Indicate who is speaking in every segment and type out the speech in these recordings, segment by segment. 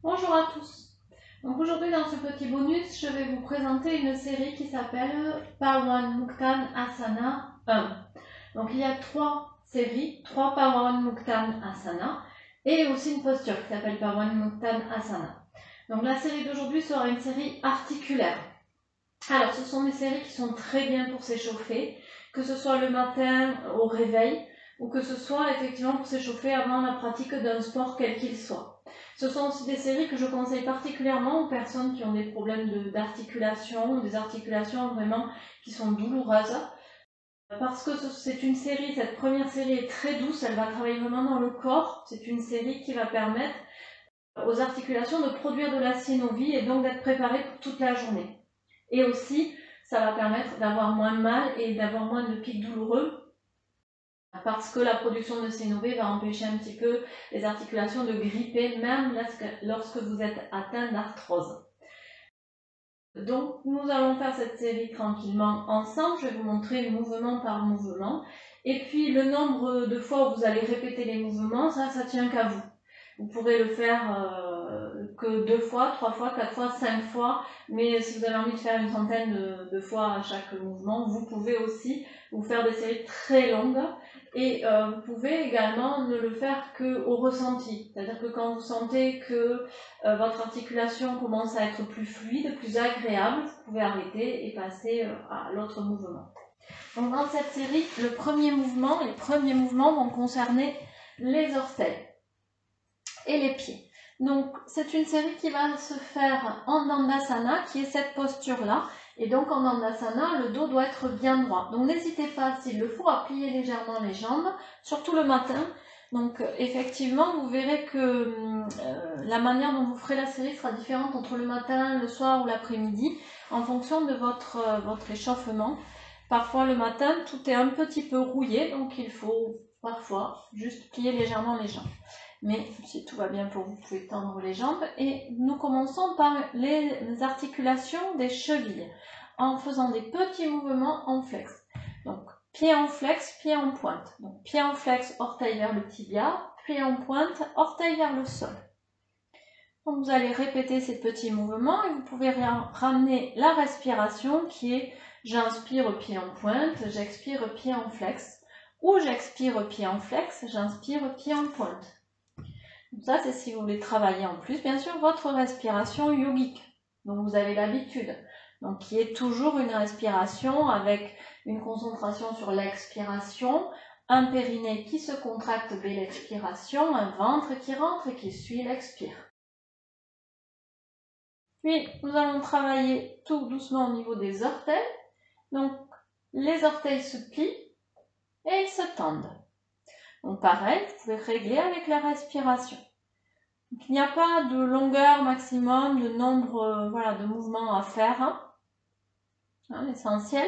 Speaker 1: Bonjour à tous. Donc aujourd'hui dans ce petit bonus, je vais vous présenter une série qui s'appelle Pawanmukta Asana 1. Donc il y a 3 séries, 3 Pawanmukta Asana et aussi une posture qui s'appelle Pawanmukta Asana. Donc la série d'aujourd'hui sera une série articulaire. Alors ce sont des séries qui sont très bien pour s'échauffer, que ce soit le matin au réveil ou que ce soit effectivement pour s'échauffer avant la pratique d'un sport quel qu'il soit. Ce sont aussi des séries que je conseille particulièrement aux personnes qui ont des problèmes d'articulation ou des articulations vraiment qui sont douloureuses. Parce que c'est une série, cette première série est très douce, elle va travailler vraiment dans le corps. C'est une série qui va permettre aux articulations de produire de la synovie et donc d'être préparées pour toute la journée. Et aussi, ça va permettre d'avoir moins mal et d'avoir moins de pics douloureux parce que la production de synovie va empêcher un petit peu les articulations de gripper, même lorsque vous êtes atteint d'arthrose. Donc, nous allons faire cette série tranquillement ensemble. Je vais vous montrer mouvement par mouvement. Et puis, le nombre de fois où vous allez répéter les mouvements, ça tient qu'à vous. Vous pourrez le faire que 2 fois, 3 fois, 4 fois, 5 fois. Mais si vous avez envie de faire une centaine de fois à chaque mouvement, vous pouvez aussi vous faire des séries très longues. Et vous pouvez également ne le faire qu'au ressenti. C'est-à-dire que quand vous sentez que votre articulation commence à être plus fluide, plus agréable, vous pouvez arrêter et passer à l'autre mouvement. Donc dans cette série, les premiers mouvements vont concerner les orteils et les pieds. Donc c'est une série qui va se faire en Dandasana, qui est cette posture-là. Et donc en Dandasana, le dos doit être bien droit. Donc n'hésitez pas, s'il le faut, à plier légèrement les jambes, surtout le matin. Donc effectivement, vous verrez que la manière dont vous ferez la série sera différente entre le matin, le soir ou l'après-midi, en fonction de votre échauffement. Parfois le matin, tout est un petit peu rouillé, donc il faut parfois juste plier légèrement les jambes. Mais si tout va bien pour vous, vous pouvez tendre les jambes. Et nous commençons par les articulations des chevilles, en faisant des petits mouvements en flex. Donc, pied en flex, pied en pointe. Donc, pied en flex, orteil vers le tibia, pied en pointe, orteil vers le sol. Donc, vous allez répéter ces petits mouvements et vous pouvez ramener la respiration qui est j'inspire pied en pointe, j'expire pied en flex, ou j'expire pied en flex, j'inspire pied en pointe. Ça, c'est si vous voulez travailler en plus, bien sûr, votre respiration yogique, dont vous avez l'habitude. Donc, qui est toujours une respiration avec une concentration sur l'expiration, un périnée qui se contracte dès l'expiration, un ventre qui rentre et qui suit l'expire. Puis, nous allons travailler tout doucement au niveau des orteils. Donc, les orteils se plient et ils se tendent. Donc, pareil, vous pouvez régler avec la respiration. Donc, il n'y a pas de longueur maximum, de nombre de mouvements à faire. L'essentiel,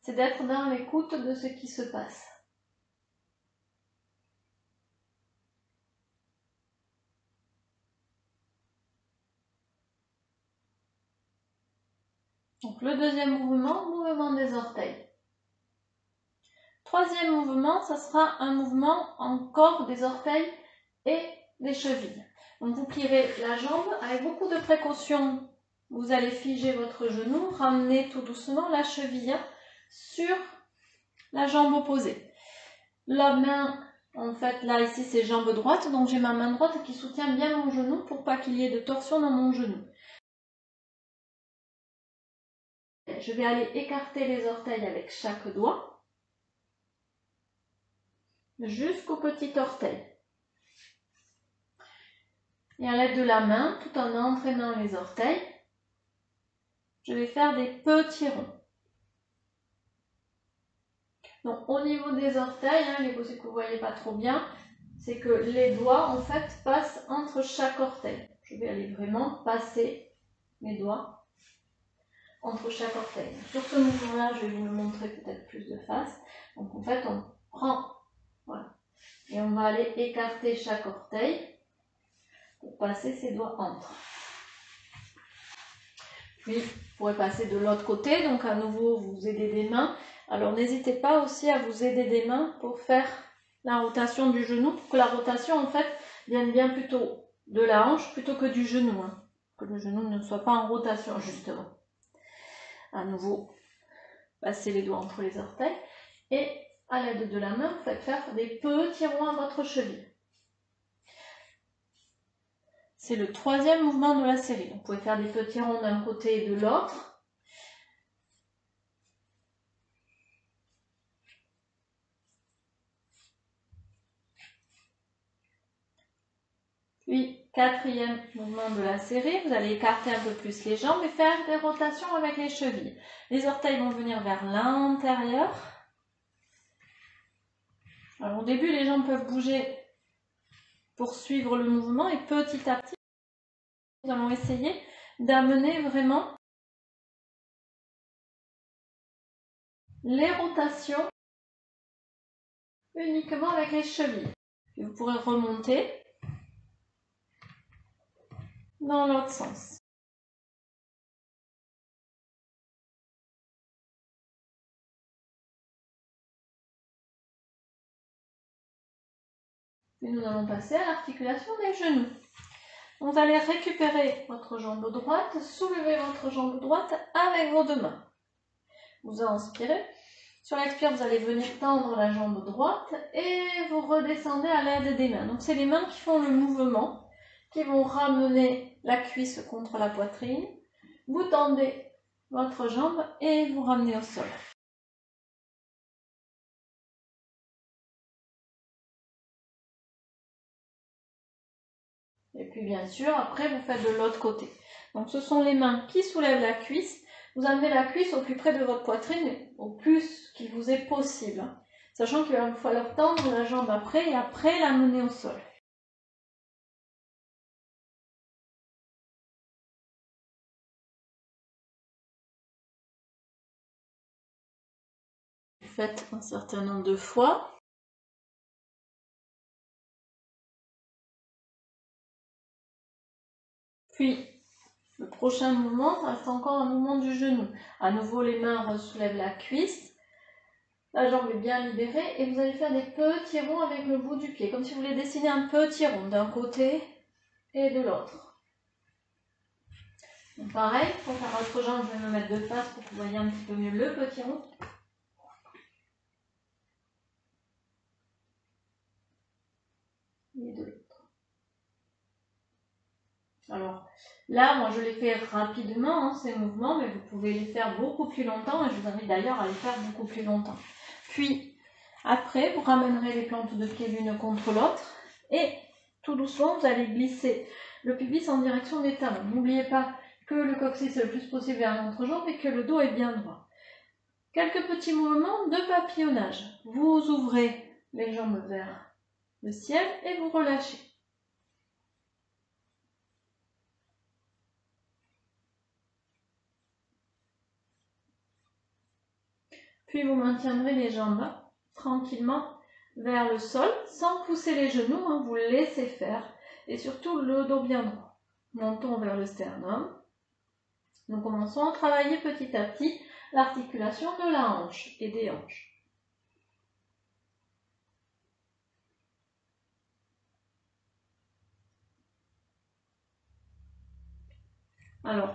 Speaker 1: c'est d'être dans l'écoute de ce qui se passe. Donc le deuxième mouvement des orteils. Troisième mouvement, ça sera un mouvement encore des orteils et des chevilles. Donc vous plierez la jambe avec beaucoup de précaution. Vous allez figer votre genou, ramener tout doucement la cheville sur la jambe opposée. La main, en fait, là, ici, c'est jambe droite. Donc j'ai ma main droite qui soutient bien mon genou pour pas qu'il y ait de torsion dans mon genou. Je vais aller écarter les orteils avec chaque doigt jusqu'au petit orteil. Et à l'aide de la main, tout en entraînant les orteils, je vais faire des petits ronds. Donc au niveau des orteils, les c'est que vous ne voyez pas trop bien, c'est que les doigts en fait passent entre chaque orteil. Je vais aller vraiment passer mes doigts entre chaque orteil. Sur ce mouvement-là, je vais vous le montrer peut-être plus de face. Donc en fait, on prend, voilà, et on va aller écarter chaque orteil pour passer ses doigts entre. Puis, vous pourrez passer de l'autre côté, donc à nouveau, vous aidez des mains. Alors, n'hésitez pas aussi à vous aider des mains pour faire la rotation du genou, pour que la rotation, en fait, vienne bien plutôt de la hanche plutôt que du genou, hein, que le genou ne soit pas en rotation justement. À nouveau, passez les doigts entre les orteils et à l'aide de la main, vous faites faire des petits ronds à votre cheville. C'est le troisième mouvement de la série. Vous pouvez faire des petits ronds d'un côté et de l'autre. Puis, quatrième mouvement de la série, vous allez écarter un peu plus les jambes et faire des rotations avec les chevilles. Les orteils vont venir vers l'intérieur. Alors au début, les jambes peuvent bouger pour suivre le mouvement et petit à petit, nous allons essayer d'amener vraiment les rotations uniquement avec les chevilles. Et vous pourrez remonter dans l'autre sens. Puis nous allons passer à l'articulation des genoux. Vous allez récupérer votre jambe droite, soulever votre jambe droite avec vos deux mains. Vous inspirez. Sur l'expire, vous allez venir tendre la jambe droite et vous redescendez à l'aide des mains. Donc c'est les mains qui font le mouvement, qui vont ramener la cuisse contre la poitrine. Vous tendez votre jambe et vous ramenez au sol. Et puis bien sûr, après vous faites de l'autre côté. Donc ce sont les mains qui soulèvent la cuisse. Vous amenez la cuisse au plus près de votre poitrine, au plus qu'il vous est possible. Sachant qu'il va falloir tendre la jambe après et après l'amener au sol. Vous faites un certain nombre de fois. Puis, le prochain mouvement, ça reste encore un mouvement du genou. À nouveau, les mains soulèvent la cuisse. La jambe est bien libérée et vous allez faire des petits ronds avec le bout du pied, comme si vous voulez dessiner un petit rond d'un côté et de l'autre. Pareil, pour faire votre jambe, je vais me mettre de face pour que vous voyez un petit peu mieux le petit rond. Et de l'autre. Alors là, moi je les fais rapidement, ces mouvements, mais vous pouvez les faire beaucoup plus longtemps et je vous invite d'ailleurs à les faire beaucoup plus longtemps. Puis, après, vous ramènerez les plantes de pied l'une contre l'autre et tout doucement, vous allez glisser le pubis en direction des talons. N'oubliez pas que le coccyx est le plus possible vers l'entrejambe et que le dos est bien droit. Quelques petits mouvements de papillonnage. Vous ouvrez les jambes vers le ciel et vous relâchez. Puis vous maintiendrez les jambes tranquillement vers le sol sans pousser les genoux, hein, vous laissez faire et surtout le dos bien droit. Montons vers le sternum. Nous commençons à travailler petit à petit l'articulation de la hanche et des hanches. Alors,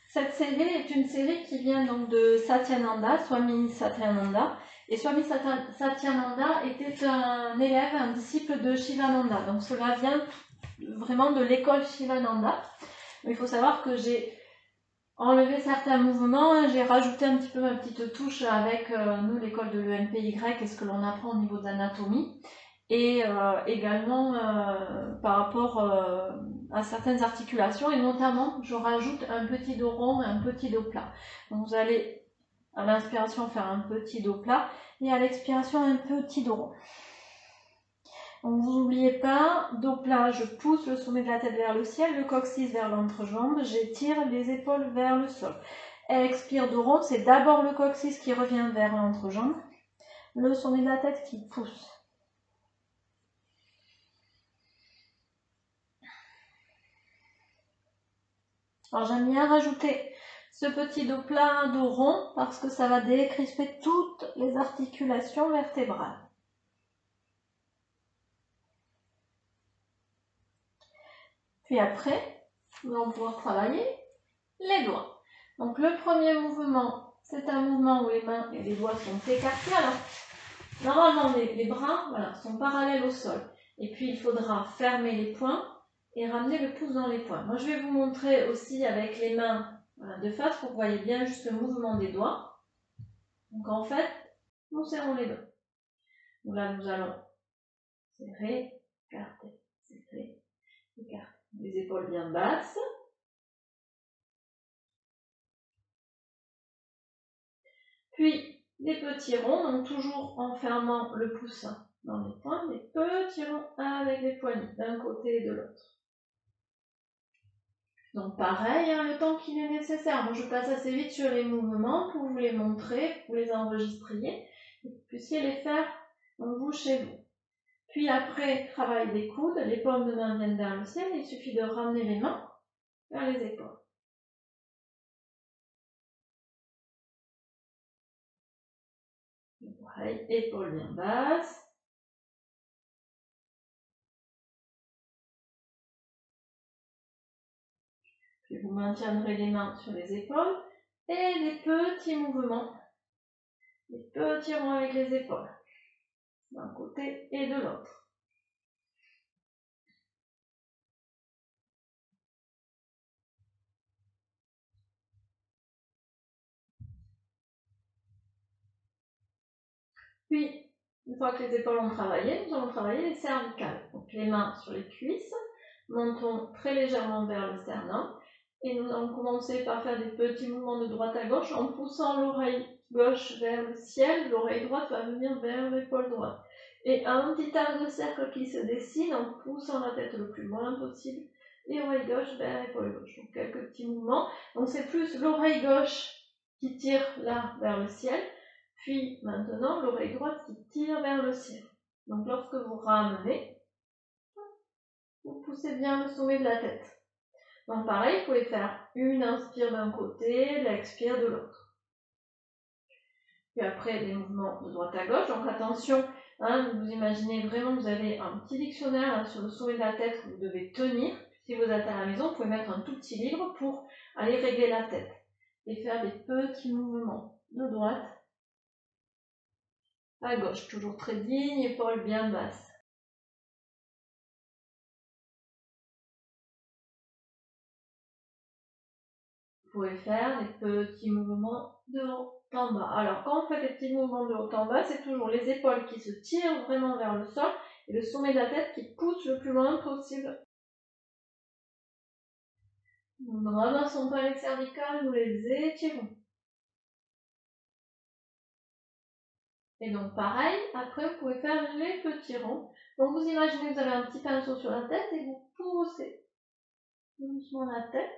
Speaker 1: cette série est une série qui vient donc de Satyananda, Swami Satyananda. Et Swami Satyananda était un élève, un disciple de Shivananda. Donc cela vient vraiment de l'école Shivananda. Il faut savoir que j'ai enlevé certains mouvements, j'ai rajouté un petit peu ma petite touche avec nous l'école de l'ENPY et ce que l'on apprend au niveau de l'anatomie. Et également par rapport à certaines articulations et notamment je rajoute un petit dos rond et un petit dos plat. Donc vous allez à l'inspiration faire un petit dos plat et à l'expiration un petit dos rond. Donc vous n'oubliez pas, dos plat, je pousse le sommet de la tête vers le ciel, le coccyx vers l'entrejambe, j'étire les épaules vers le sol. Expire, dos rond, c'est d'abord le coccyx qui revient vers l'entrejambe, le sommet de la tête qui pousse. Alors j'aime bien rajouter ce petit dos plat, dos rond, parce que ça va décrisper toutes les articulations vertébrales. Puis après, nous allons pouvoir travailler les doigts. Donc le premier mouvement, c'est un mouvement où les mains et les doigts sont écartés. Alors, normalement, les bras voilà, sont parallèles au sol. Et puis, il faudra fermer les poings et ramener le pouce dans les poings. Moi, je vais vous montrer aussi avec les mains voilà, de face pour que vous voyez bien juste le mouvement des doigts. Donc, en fait, nous serrons les doigts. Donc là, nous allons serrer, écarter, serrer, écarter. Les épaules bien basses. Puis, des petits ronds, donc toujours en fermant le pouce dans les poings, des petits ronds avec les poignets d'un côté et de l'autre. Donc pareil, hein, le temps qu'il est nécessaire. Moi je passe assez vite sur les mouvements pour vous les montrer, pour vous les enregistriez, et que vous puissiez les faire donc vous chez vous. Puis après, travail des coudes, les paumes de main viennent vers le ciel, il suffit de ramener les mains vers les épaules. Pareil, épaules bien basses. Puis vous maintiendrez les mains sur les épaules et des petits mouvements, des petits ronds avec les épaules, d'un côté et de l'autre. Puis, une fois que les épaules ont travaillé, nous allons travailler les cervicales. Donc les mains sur les cuisses, montons très légèrement vers le sternum. Et nous allons commencer par faire des petits mouvements de droite à gauche en poussant l'oreille gauche vers le ciel. L'oreille droite va venir vers l'épaule droite. Et un petit arc de cercle qui se dessine en poussant la tête le plus loin possible. Et oreille gauche vers l'épaule gauche. Donc quelques petits mouvements. Donc c'est plus l'oreille gauche qui tire là vers le ciel. Puis maintenant, l'oreille droite qui tire vers le ciel. Donc lorsque vous ramenez, vous poussez bien le sommet de la tête. Donc pareil, vous pouvez faire une inspire d'un côté, l'expire de l'autre. Puis après, les mouvements de droite à gauche. Donc attention, hein, vous imaginez vraiment que vous avez un petit dictionnaire là, sur le sommet de la tête que vous devez tenir. Si vous êtes à la maison, vous pouvez mettre un tout petit livre pour aller régler la tête. Et faire des petits mouvements de droite à gauche, toujours très digne, épaules bien basses. Vous pouvez faire des petits mouvements de haut en bas. Alors quand on fait des petits mouvements de haut en bas, c'est toujours les épaules qui se tirent vraiment vers le sol et le sommet de la tête qui pousse le plus loin possible. Nous ne ramassons pas les cervicales, nous les étirons. Et donc pareil, après vous pouvez faire les petits ronds. Donc vous imaginez que vous avez un petit pinceau sur la tête et vous poussez doucement la tête.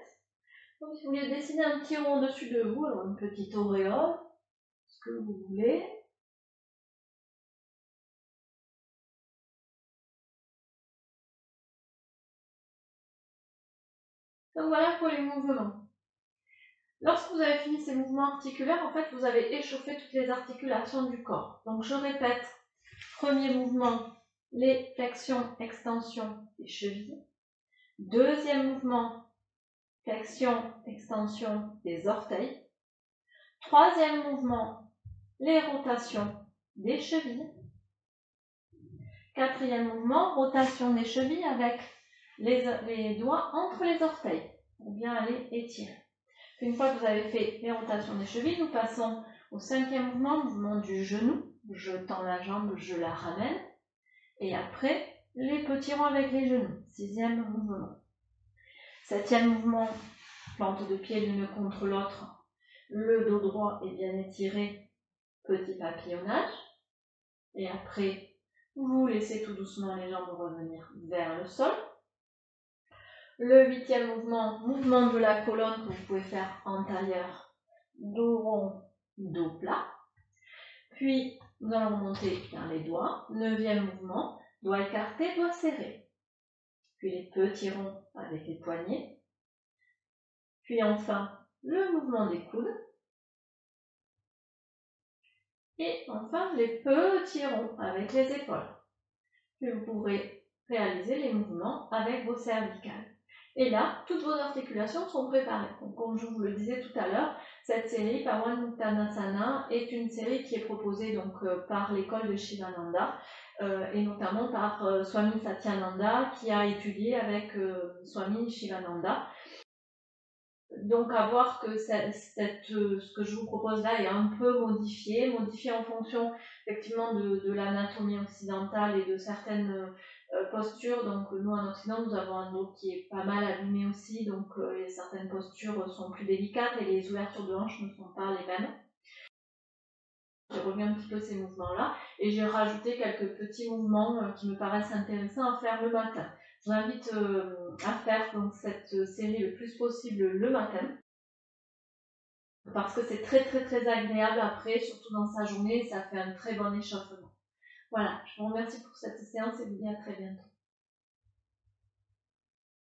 Speaker 1: Donc si vous voulez dessiner un petit rond au-dessus de vous, alors une petite auréole, ce que vous voulez. Donc voilà pour les mouvements. Lorsque vous avez fini ces mouvements articulaires, en fait, vous avez échauffé toutes les articulations du corps. Donc je répète, premier mouvement, les flexions, extensions des chevilles. Deuxième mouvement, flexion, extension des orteils. Troisième mouvement, les rotations des chevilles. Quatrième mouvement, rotation des chevilles avec les doigts entre les orteils pour bien aller étirer. Une fois que vous avez fait les rotations des chevilles, nous passons au cinquième mouvement, mouvement du genou. Je tends la jambe, je la ramène. Et après, les petits ronds avec les genoux. Sixième mouvement. Septième mouvement, plante de pied l'une contre l'autre. Le dos droit est bien étiré, petit papillonnage. Et après, vous laissez tout doucement les jambes revenir vers le sol. Le huitième mouvement, mouvement de la colonne que vous pouvez faire antérieur, dos rond, dos plat. Puis, nous allons monter vers les doigts. Neuvième mouvement, doigts écartés, doigts serrés. Puis les petits ronds avec les poignets. Puis enfin, le mouvement des coudes. Et enfin, les petits ronds avec les épaules. Puis vous pourrez réaliser les mouvements avec vos cervicales. Et là, toutes vos articulations sont préparées. Donc, comme je vous le disais tout à l'heure, cette série Pawan Muktanasana est une série qui est proposée donc par l'école de Shivananda et notamment par Swami Satyananda qui a étudié avec Swami Shivananda. Donc à voir que ce que je vous propose là est un peu modifié en fonction effectivement de l'anatomie occidentale et de certaines postures. Donc nous en Occident, nous avons un dos qui est pas mal abîmé aussi, donc certaines postures sont plus délicates et les ouvertures de hanches ne sont pas les mêmes. J'ai revu un petit peu ces mouvements-là et j'ai rajouté quelques petits mouvements qui me paraissent intéressants à faire le matin. Je vous invite à faire donc cette série le plus possible le matin parce que c'est très agréable après, surtout dans sa journée, ça fait un très bon échauffement. Voilà, je vous remercie pour cette séance et vous dis à très bientôt.